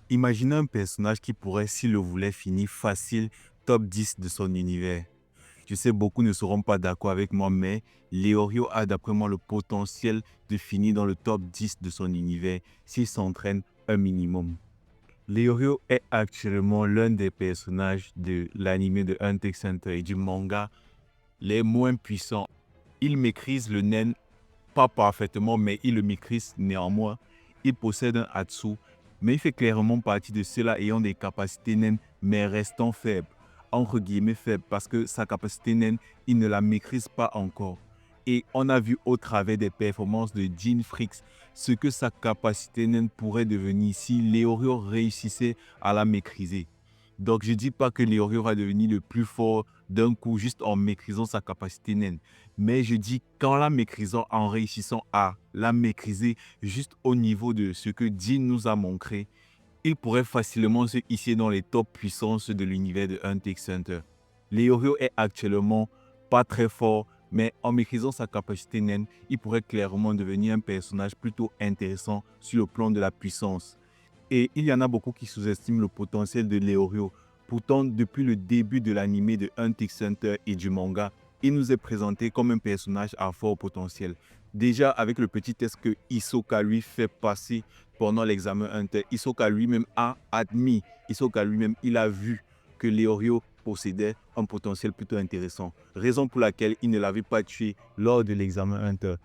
Imaginez un personnage qui pourrait, s'il le voulait, finir facile top 10 de son univers. Je sais, beaucoup ne seront pas d'accord avec moi, mais Leorio a d'après moi le potentiel de finir dans le top 10 de son univers s'il s'entraîne un minimum. Leorio est actuellement l'un des personnages de l'anime de Hunter x Hunter et du manga les moins puissants. Il maîtrise le nen pas parfaitement, mais il le maîtrise néanmoins. Il possède un Hatsu, mais il fait clairement partie de ceux-là ayant des capacités naines, mais restant faibles. Entre guillemets faibles, parce que sa capacité naine, il ne la maîtrise pas encore. Et on a vu au travers des performances de Jean Fricks ce que sa capacité naine pourrait devenir si Leorio réussissait à la maîtriser. Donc je ne dis pas que Leorio va devenir le plus fort d'un coup juste en maîtrisant sa capacité naine. Mais je dis qu'en la maîtrisant, en réussissant à la maîtriser juste au niveau de ce que Jean nous a montré, il pourrait facilement se hisser dans les top puissances de l'univers de Hunter x Hunter. Leorio est actuellement pas très fort, mais en maîtrisant sa capacité naine, il pourrait clairement devenir un personnage plutôt intéressant sur le plan de la puissance. Et il y en a beaucoup qui sous-estiment le potentiel de Leorio. Pourtant, depuis le début de l'anime de Hunter x Hunter et du manga, il nous est présenté comme un personnage à fort potentiel. Déjà, avec le petit test que Hisoka lui fait passer pendant l'examen Hunter, Hisoka lui-même a admis, Hisoka lui-même, il a vu que Leorio possédait un potentiel plutôt intéressant. Raison pour laquelle il ne l'avait pas tué lors de l'examen Hunter.